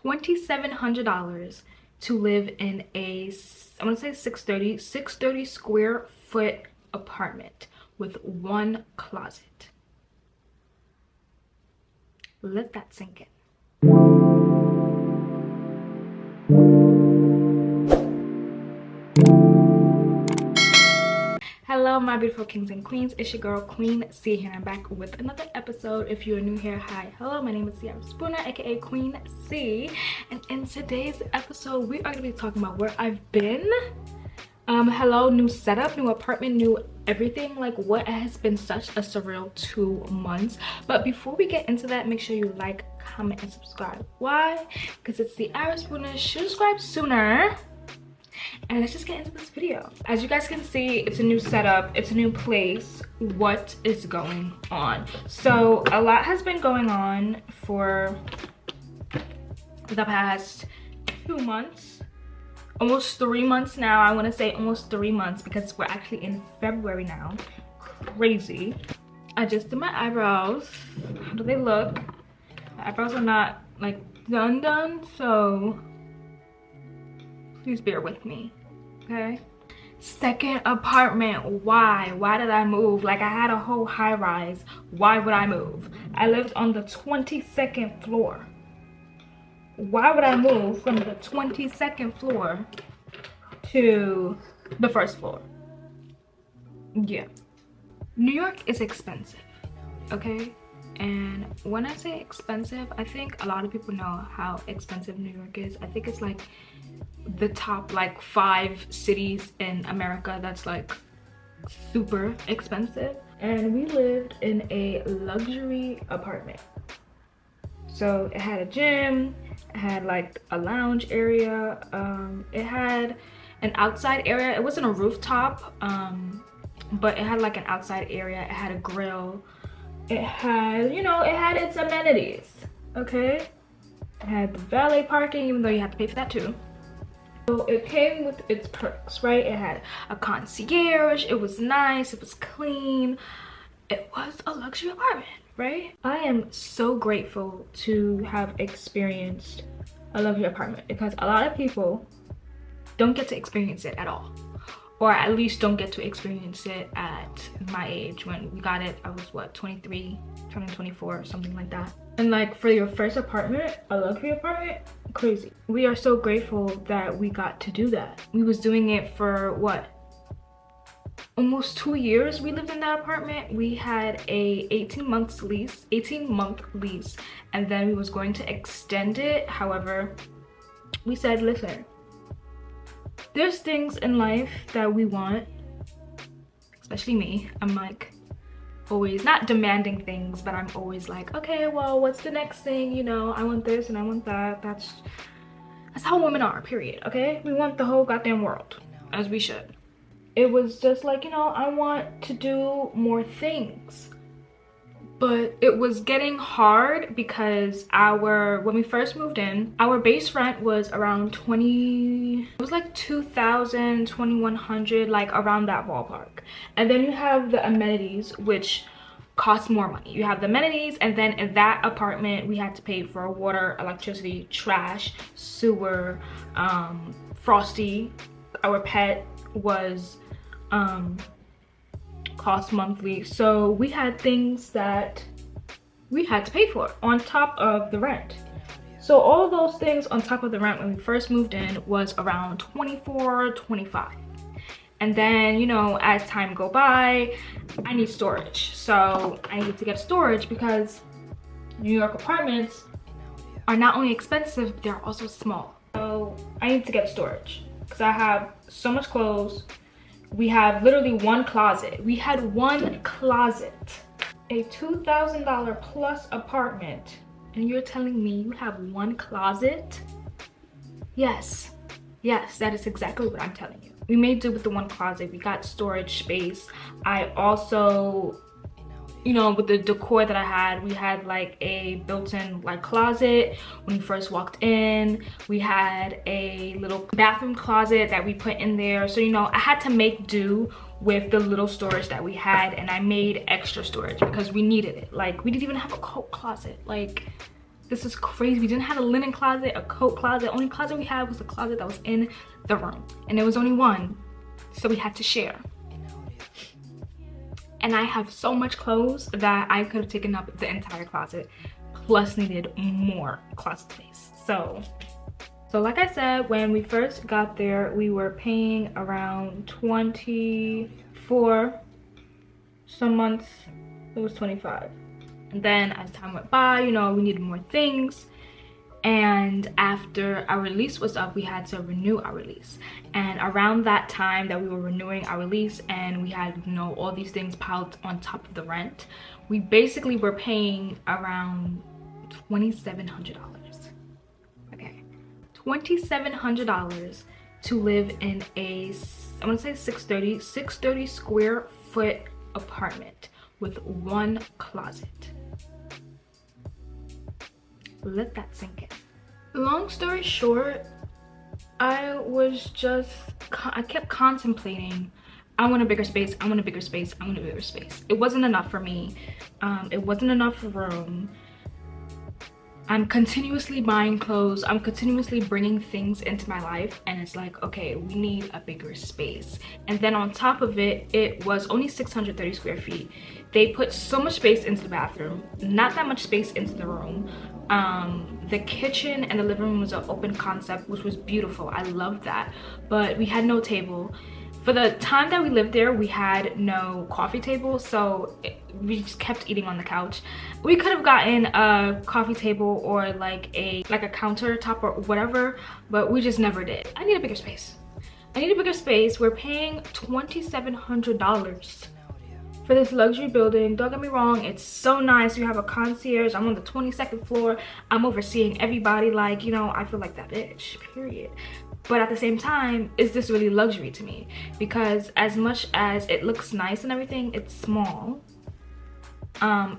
$2,700 to live in a, I want to say 630 square foot apartment with one closet. Let that sink in. Hello my beautiful kings and queens, it's your girl Queen C here, and I'm back with another episode. If you're new here, hi, hello, my name is Ciara Spooner, aka Queen C, and in today's episode we are going to be talking about where I've been. Hello, new setup, new apartment, new everything. Like, what has been such a surreal 2 months. But before we get into that, make sure you like, comment, and subscribe. Why? Because it's Ciara Spooner. Subscribe sooner. And let's just get into this video. As you guys can see, it's a new setup, it's a new place. What is going on? So a lot has been going on for the past 2 months, almost 3 months now. I want to say almost 3 months because we're actually in February now. Crazy. I just did my eyebrows. How do they look? My eyebrows are not like done, so please bear with me, okay? Second apartment. Why did I move? Like, I had a whole high rise. Why would I move? I lived on the 22nd floor. Why would I move from the 22nd floor to the first floor? Yeah, New York is expensive, okay? And when I say expensive, I think a lot of people know how expensive New York is. I think it's like the top like 5 cities in America that's like super expensive. And we lived in a luxury apartment. So it had a gym, it had like a lounge area, it had an outside area. It wasn't a rooftop, but it had like an outside area. It had a grill. It had, you know, it had its amenities, okay? It had the valet parking, even though you have to pay for that too. So it came with its perks, right? It had a concierge, it was nice, it was clean. It was a luxury apartment, right? I am so grateful to have experienced a luxury apartment because a lot of people don't get to experience it at all. Or at least don't get to experience it at my age. When we got it, I was what, 23, turning 24, something like that. And like, for your first apartment, a luxury apartment, crazy. We are so grateful that we got to do that. We was doing it for what, almost 2 years we lived in that apartment. We had a 18-month lease, and then we was going to extend it. However, we said, listen, there's things in life that we want, especially me. I'm like always not demanding things, but I'm always like, okay, well, what's the next thing? You know, I want this and I want that. That's how women are, period, okay? We want the whole goddamn world, as we should. It was just like, you know, I want to do more things. But it was getting hard because when we first moved in, our base rent was around it was like 2,000, 2,100, like around that ballpark. And then you have the amenities, which cost more money. You have the amenities, and then in that apartment, we had to pay for water, electricity, trash, sewer, Frosty, our pet, was cost monthly. So we had things that we had to pay for on top of the rent. So all of those things on top of the rent when we first moved in was around 24, 25. And then, you know, as time go by, I need storage. So I need to get storage because New York apartments are not only expensive, they're also small. So I need to get storage because I have so much clothes. We have literally one closet. We had one closet. A $2,000 plus apartment, and you're telling me you have one closet? Yes, that is exactly what I'm telling you. We made do with the one closet. We got storage space. I also, you know, with the decor that I had, we had like a built-in like closet when we first walked in. We had a little bathroom closet that we put in there. So, you know, I had to make do with the little storage that we had, and I made extra storage because we needed it. Like, we didn't even have a coat closet. Like, This is crazy. We didn't have a linen closet, a coat closet. The only closet we had was the closet that was in the room. And there was only one, so we had to share. And I have so much clothes that I could have taken up the entire closet, plus needed more closet space. So like I said, when we first got there, we were paying around 24. Some months it was 25. And then as time went by, you know, we needed more things. And after our lease was up, we had to renew our lease. And around that time that we were renewing our lease and we had, you know, all these things piled on top of the rent, we basically were paying around $2,700. Okay, $2,700 to live in a, I want to say 630 square foot apartment with one closet. Let that sink in. Long story short, I kept contemplating, I want a bigger space, I want a bigger space, I want a bigger space. It wasn't enough for me. It wasn't enough room. I'm continuously buying clothes, I'm continuously bringing things into my life, and it's like, okay, we need a bigger space. And then on top of it, it was only 630 square feet. They put so much space into the bathroom, not that much space into the room. The kitchen and the living room was an open concept, which was beautiful. I loved that. But we had no table. For the time that we lived there, we had no coffee table, so we just kept eating on the couch. We could have gotten a coffee table or like a countertop or whatever, but we just never did. I need a bigger space. I need a bigger space. We're paying $2,700 for this luxury building. Don't get me wrong, it's so nice. You have a concierge. I'm on the 22nd floor. I'm overseeing everybody. Like, you know, I feel like that bitch, period. But at the same time, is this really luxury to me? Because as much as it looks nice and everything, it's small.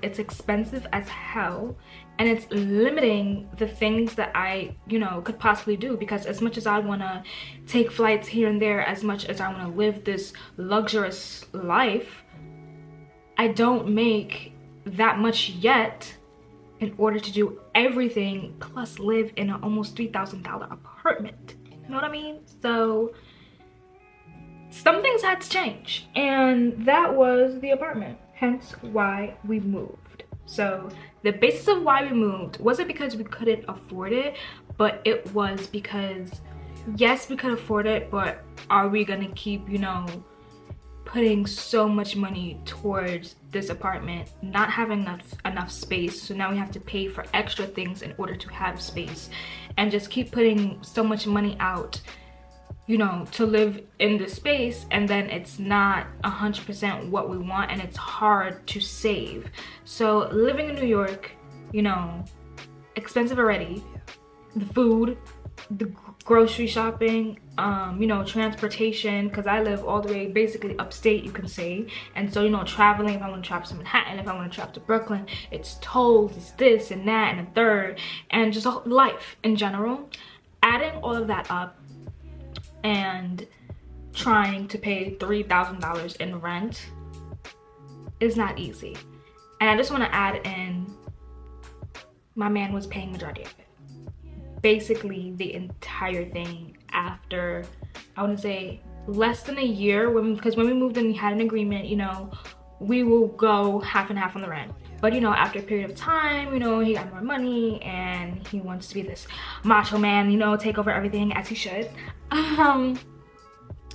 It's expensive as hell, and it's limiting the things that I, you know, could possibly do. Because as much as I want to take flights here and there, as much as I want to live this luxurious life, I don't make that much yet in order to do everything, plus live in an almost $3,000 apartment. You know what I mean? So some things had to change, and that was the apartment. Hence why we moved. So the basis of why we moved wasn't because we couldn't afford it, but it was because, yes, we could afford it, but are we gonna keep, you know, putting so much money towards this apartment, not having enough space? So now we have to pay for extra things in order to have space, and just keep putting so much money out, you know, to live in this space, and then it's not 100% what we want, and it's hard to save. So living in New York, you know, expensive already. The food, the grocery shopping, you know, transportation, because I live all the way basically upstate, you can say. And so, you know, traveling, if I want to travel to Manhattan, if I want to travel to Brooklyn, it's tolls, it's this and that and a third, and just life in general. Adding all of that up and trying to pay $3,000 in rent is not easy. And I just want to add in, my man was paying majority of it. Basically the entire thing after, I want to say, less than a year, because when we moved in, we had an agreement, you know, we will go half and half on the rent. But, you know, after a period of time, you know, he got more money and he wants to be this macho man, you know, take over everything as he should.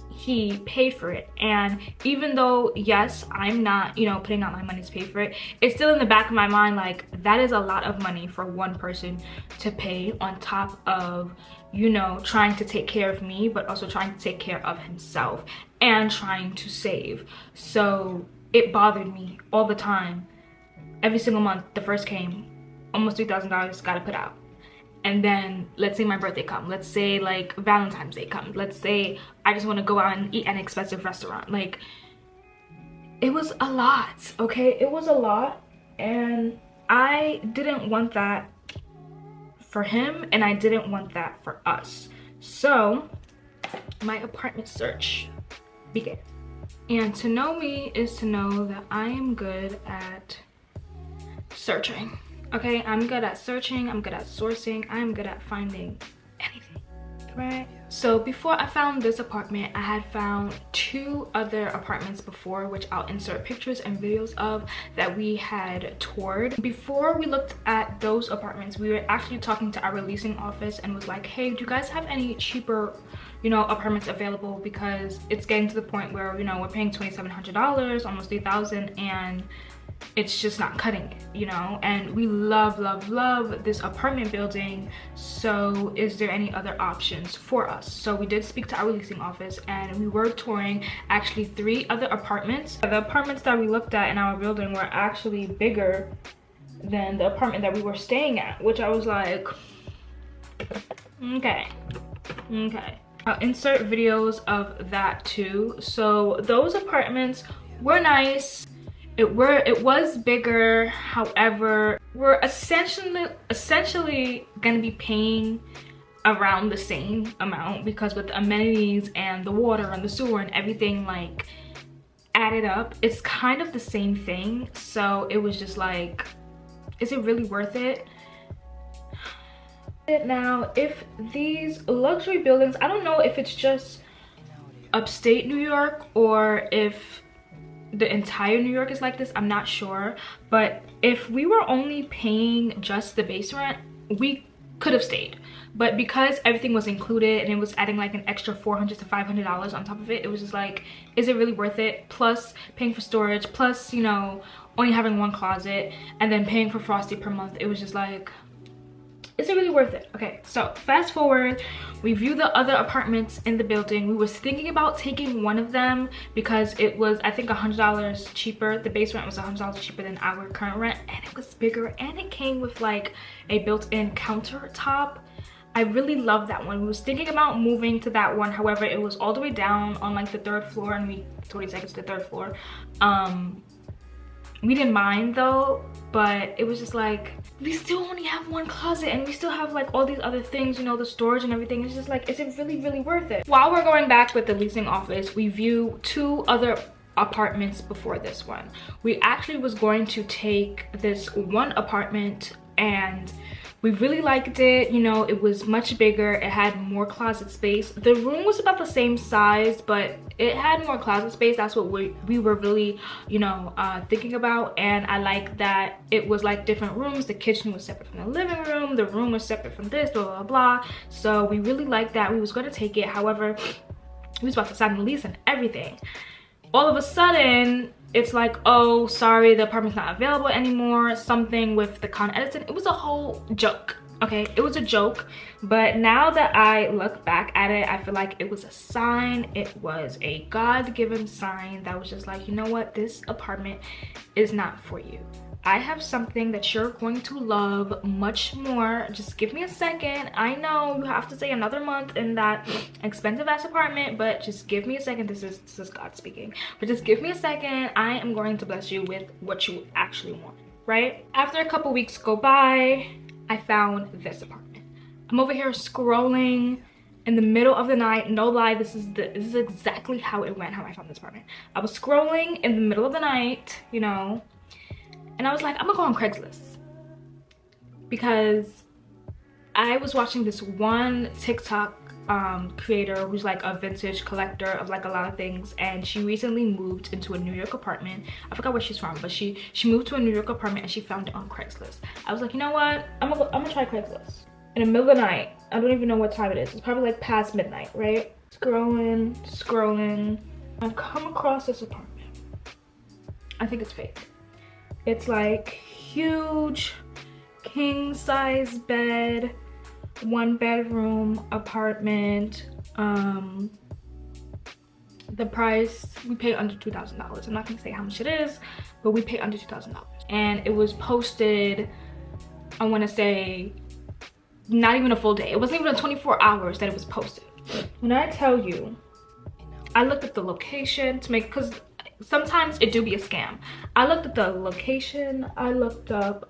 He paid for it. And even though, yes, I'm not, you know, putting out my money to pay for it, it's still in the back of my mind, like, that is a lot of money for one person to pay, on top of, you know, trying to take care of me, but also trying to take care of himself and trying to save. So it bothered me all the time. Every single month, the first came, almost $3,000 gotta put out. And then let's say my birthday comes, let's say like Valentine's Day comes, let's say I just want to go out and eat at an expensive restaurant. Like, it was a lot, okay? It was a lot, and I didn't want that for him, and I didn't want that for us. So my apartment search began. And to know me is to know that I am good at searching. Okay, I'm good at searching, I'm good at sourcing, I'm good at finding anything, right? So before I found this apartment, I had found 2 other apartments before, which I'll insert pictures and videos of, that we had toured. Before we looked at those apartments, we were actually talking to our leasing office and was like, hey, do you guys have any cheaper, you know, apartments available? Because it's getting to the point where, you know, we're paying $2,700, almost $3,000, and it's just not cutting it, you know. And we love this apartment building, so is there any other options for us? So we did speak to our leasing office, and we were touring actually 3 other apartments. The apartments that we looked at in our building were actually bigger than the apartment that we were staying at, which I was like, okay. I'll insert videos of that too. So those apartments were nice. It was bigger, however, we're essentially gonna be paying around the same amount, because with the amenities and the water and the sewer and everything, like, added up, it's kind of the same thing. So it was just like, is it really worth it? Now, if these luxury buildings, I don't know if it's just upstate New York or if the entire New York is like this, I'm not sure, but if we were only paying just the base rent, we could have stayed. But because everything was included and it was adding like an extra $400 to $500 on top of it, it was just like, is it really worth it? Plus paying for storage, plus, you know, only having 1 closet, and then paying for Frosty per month. It was just like, is it really worth it? Okay, so fast forward, we viewed the other apartments in the building. We was thinking about taking one of them because it was, I think, $100 cheaper. The base rent was $100 cheaper than our current rent, and it was bigger, and it came with like a built-in countertop. I really love that one. We was thinking about moving to that one. However, it was all the way down on like the 3rd floor, and we totally take it to the 3rd floor. We didn't mind though, but it was just like, we still only have 1 closet and we still have like all these other things, you know, the storage and everything. It's just like, is it really worth it? While we're going back with the leasing office, we view 2 other apartments before this one. We actually was going to take this one apartment, and we really liked it. You know, it was much bigger, it had more closet space. The room was about the same size, but it had more closet space. That's what we were really, you know, thinking about. And I like that it was like different rooms. The kitchen was separate from the living room, the room was separate from this, blah blah. So we really liked that. We was going to take it. However, we was about to sign the lease and everything. All of a sudden, it's like, oh, sorry, the apartment's not available anymore. Something with the Con Edison. It was a whole joke. Okay, it was a joke, but now that I look back at it, I feel like it was a sign. It was a God-given sign that was just like, you know what, this apartment is not for you. I have something that you're going to love much more. Just give me a second. I know you have to stay another month in that expensive ass apartment, but just give me a second. This is God speaking, but just give me a second. I am going to bless you with what you actually want, right? After a couple weeks go by, I found this apartment. I'm over here scrolling in the middle of the night. No lie, this is exactly how it went, how I found this apartment. I was scrolling in the middle of the night, you know, and I was like, I'm gonna go on Craigslist, because I was watching this one TikTok creator who's like a vintage collector of like a lot of things, and she recently moved into a New York apartment. I forgot where she's from, but she moved to a New York apartment and she found it on Craigslist. I was like, you know what, I'm gonna try Craigslist. In the middle of the night, I don't even know what time it is. It's probably like past midnight, right? Scrolling. I've come across this apartment. I think it's fake. It's like huge king size bed, 1-bedroom apartment. The price, we paid under $2,000. I'm not gonna say how much it is, but we paid under $2,000. And it was posted, I wanna say, not even a full day. It wasn't even 24 hours that it was posted. When I tell you, I looked at the location to make, because sometimes it do be a scam. I looked at the location, I looked up,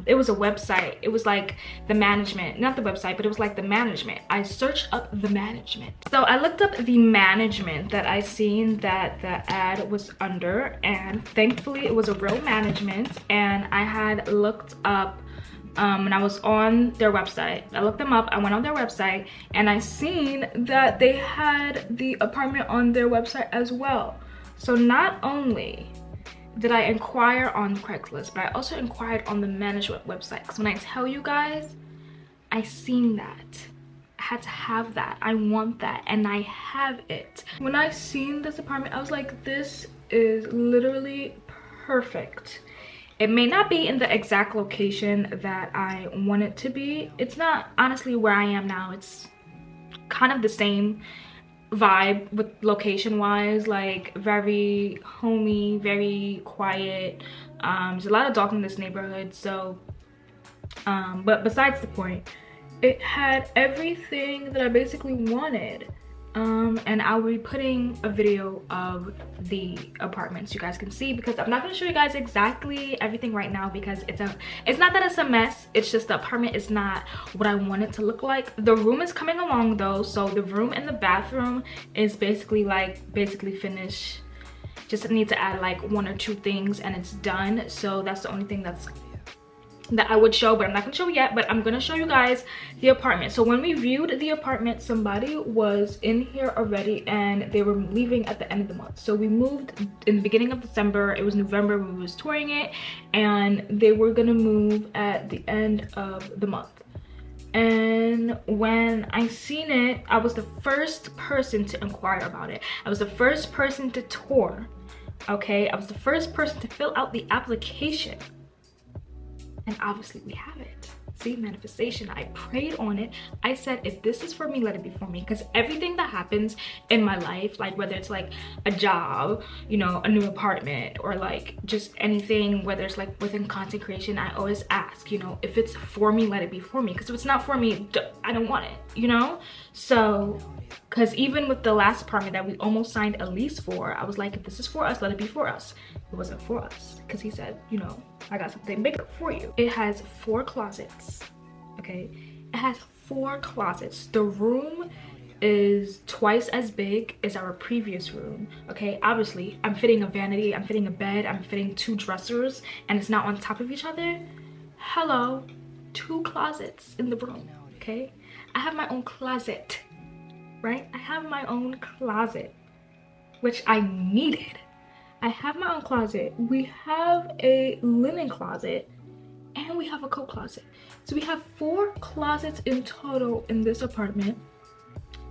it was a website. It was like the management, not the website, but it was like the management. I searched up the management. So I looked up the management that I seen that the ad was under, and thankfully it was a real management. And I had looked up and I was on their website. I looked them up, I went on their website, and I seen that they had the apartment on their website as well. So not only did I inquire on Craigslist, but I also inquired on the management website. Because when I tell you guys, I seen that. I had to have that. I want that, and I have it. When I seen this apartment, I was like, this is literally perfect. It may not be in the exact location that I want it to be. It's not honestly where I am now. It's kind of the same vibe with location wise, like very homey, very quiet. There's a lot of dogs in this neighborhood, so but besides the point, it had everything that I basically wanted. And I'll be putting a video of the apartment so you guys can see, because I'm not going to show you guys exactly everything right now because it's not that it's a mess, it's just the apartment is not what I want it to look like. The room is coming along though, so the room and the bathroom is basically finished. Just need to add like 1 or 2 things and it's done. So that's the only thing that I would show, but I'm not gonna show yet. But I'm gonna show you guys the apartment. So when we viewed the apartment, somebody was in here already and they were leaving at the end of the month. So we moved in the beginning of December. It was November when we was touring it, and they were gonna move at the end of the month. And when I seen it, I was the first person to inquire about it. I was the first person to tour, okay? I was the first person to fill out the application. And obviously we have it. See, manifestation. I prayed on it. I said, if this is for me, let it be for me. Because everything that happens in my life, like whether it's like a job, you know, a new apartment, or like just anything, whether it's like within content creation, I always ask, you know, if it's for me, let it be for me. Because if it's not for me, I don't want it, you know? So, because even with the last apartment that we almost signed a lease for, I was like, if this is for us, let it be for us. It wasn't for us, because he said, you know, I got something bigger for you. It has 4 closets, okay? It has 4 closets. The room is twice as big as our previous room, okay? Obviously, I'm fitting a vanity, I'm fitting a bed, I'm fitting 2 dressers, and it's not on top of each other. Hello, 2 closets in the room, okay? I have my own closet, right? I have my own closet, which I needed. I have my own closet. We have a linen closet and we have a coat closet. So we have 4 closets in total in this apartment.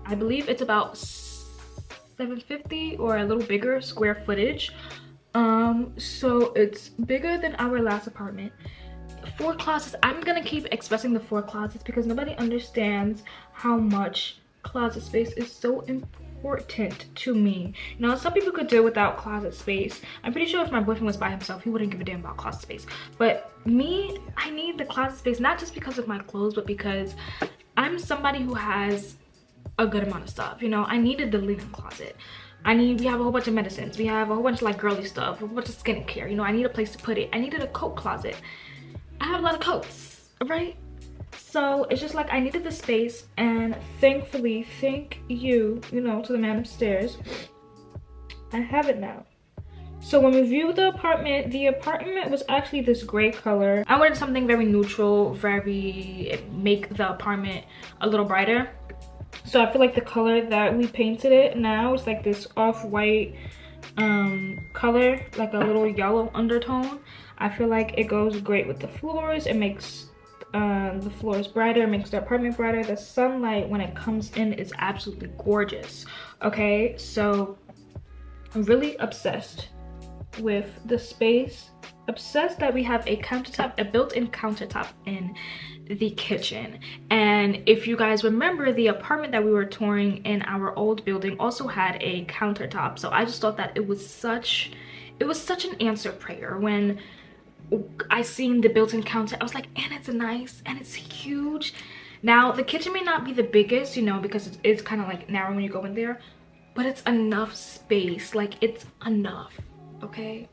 I believe it's about 750 or a little bigger square footage. So it's bigger than our last apartment. 4 closets. I'm gonna keep expressing the 4 closets because nobody understands how much closet space is so important to me. You know, some people could do without closet space. I'm pretty sure if my boyfriend was by himself, he wouldn't give a damn about closet space. But me, I need the closet space, not just because of my clothes, but because I'm somebody who has a good amount of stuff. You know, I needed the linen closet. We have a whole bunch of medicines. We have a whole bunch of like girly stuff, a whole bunch of skincare. You know, I need a place to put it. I needed a coat closet. I have a lot of coats, right? So it's just like I needed the space, and thankfully, thank you, you know, to the man upstairs, I have it now. So when we viewed the apartment was actually this gray color. I wanted something very neutral, make the apartment a little brighter. So I feel like the color that we painted it now is like this off-white color, like a little yellow undertone. I feel like it goes great with the floors. It makes the floors brighter, makes the apartment brighter. The sunlight when it comes in is absolutely gorgeous. Okay, so I'm really obsessed with the space, obsessed that we have a countertop, a built-in countertop in the kitchen. And if you guys remember, the apartment that we were touring in our old building also had a countertop. So I just thought that it was such an answered prayer when I seen the built-in counter. I was like, and it's nice and it's huge. Now the kitchen may not be the biggest, you know, because it's kind of like narrow when you go in there, but it's enough space. Like, it's enough, okay?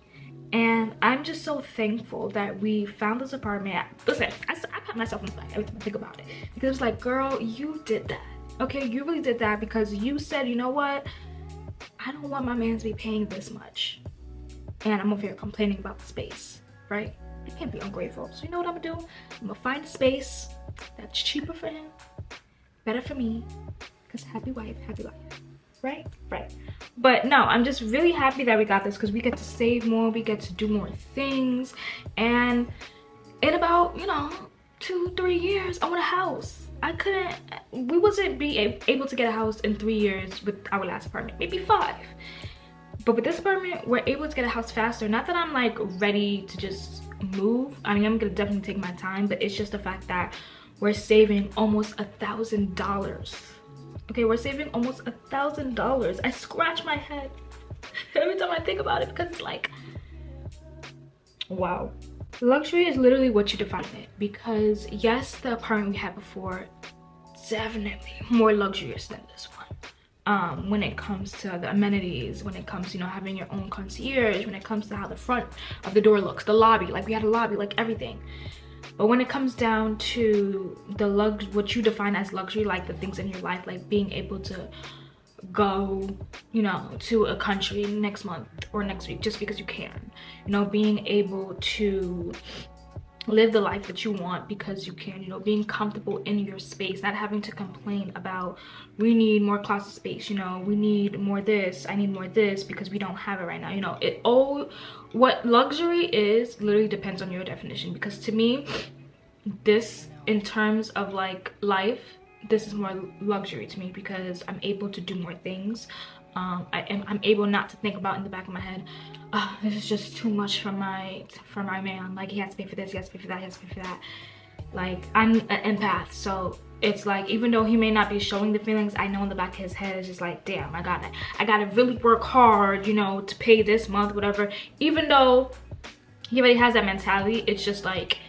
And I'm just so thankful that we found this apartment. Listen, I pat myself on the back every time I think about it, because it's like, girl, you did that, okay? You really did that, because you said, you know what, I don't want my man to be paying this much, and I'm over here complaining about the space, right? I can't be ungrateful. So you know what I'm gonna do? I'm gonna find a space that's cheaper for him, better for me, because happy wife, happy life. Right? Right. But no, I'm just really happy that we got this because we get to save more, we get to do more things, and in about, you know, 2-3 years, I want a house. We wasn't able to get a house in 3 years with our last apartment, maybe 5. But with this apartment, we're able to get a house faster. Not that I'm like ready to just move. I mean, I'm gonna definitely take my time, but it's just the fact that we're saving almost $1,000. Okay, we're saving almost $1,000. I scratch my head every time I think about it because it's like, wow. Luxury is literally what you define it, because yes, the apartment we had before, definitely more luxurious than this one. When it comes to the amenities, when it comes to, you know, having your own concierge, when it comes to how the front of the door looks, the lobby, like we had a lobby, like everything. But when it comes down to what you define as luxury, like the things in your life, like being able to go, you know, to a country next month or next week just because you can, you know, being able to live the life that you want because you can, you know, being comfortable in your space, not having to complain about we need more closet space, you know, we need more this, I need more this because we don't have it right now. You know, it all, what luxury is literally depends on your definition, because to me, this, in terms of like life, this is more luxury to me because I'm able to do more things. I'm able not to think about in the back of my head, oh, this is just too much for my man, like he has to pay for this, he has to pay for that, he has to pay for that. Like, I'm an empath, so it's like, even though he may not be showing the feelings, I know in the back of his head it's just like, damn, I gotta really work hard, you know, to pay this month, whatever. Even though he already has that mentality, it's just like,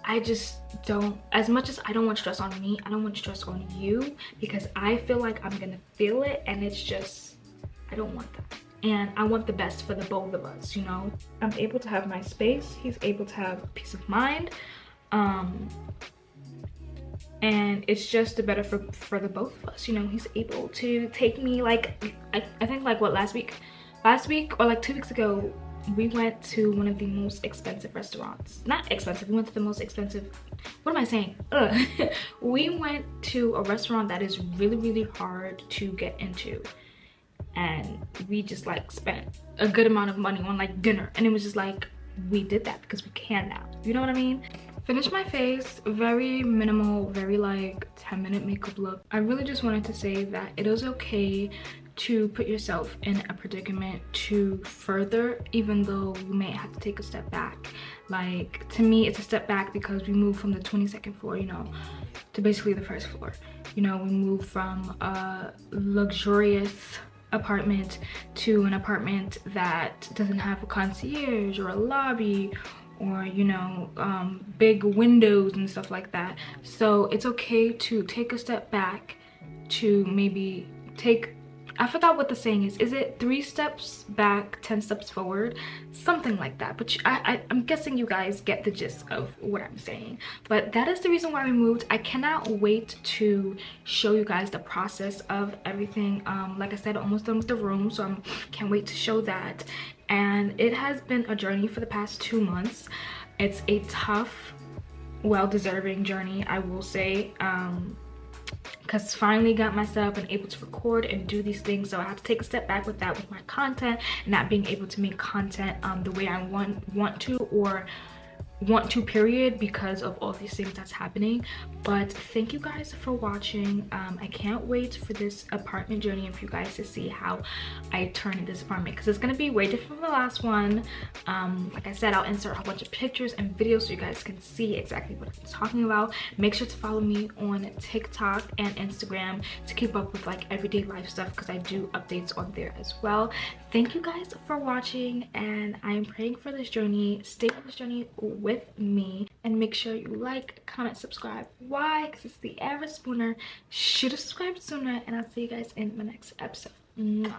I just don't, as much as I don't want stress on me, I don't want stress on you, because I feel like I'm gonna feel it, and it's just, I don't want that. And I want the best for the both of us, you know? I'm able to have my space, he's able to have peace of mind, and it's just the better for the both of us, you know? He's able to take me, like, I think like what, last week or like 2 weeks ago, we went to one of the most expensive restaurants. Not expensive, we went to the most expensive, what am I saying? We went to a restaurant that is really, really hard to get into. And we just like spent a good amount of money on like dinner. And it was just like, we did that because we can now. You know what I mean? Finished my face, very minimal, very like 10-minute makeup look. I really just wanted to say that it is okay to put yourself in a predicament to further, even though you may have to take a step back. Like, to me, it's a step back because we moved from the 22nd floor, you know, to basically the first floor. You know, we moved from a luxurious apartment to an apartment that doesn't have a concierge or a lobby or, you know, big windows and stuff like that. So it's okay to take a step back, to maybe take, I forgot what the saying is. Is it 3 steps back, 10 steps forward? Something like that. But I'm guessing you guys get the gist of what I'm saying. But that is the reason why we moved. I cannot wait to show you guys the process of everything. Like I said, almost done with the room, so I can't wait to show that. And it has been a journey for the past 2 months. It's a tough, well-deserving journey, I will say. Because finally got myself and able to record and do these things, so I have to take a step back with that, with my content, not being able to make content the way I want to, or want to, period, because of all these things that's happening. But thank you guys for watching. I can't wait for this apartment journey and for you guys to see how I turn in this apartment, because it's gonna be way different from the last one. Like I said, I'll insert a whole bunch of pictures and videos so you guys can see exactly what I'm talking about. Make sure to follow me on TikTok and Instagram to keep up with like everyday life stuff, because I do updates on there as well. Thank you guys for watching, and I am praying for this journey. Stay on this journey with me, and make sure you like, comment, subscribe. Why? Because it's the average spooner. Should have subscribed sooner, and I'll see you guys in my next episode. Mwah.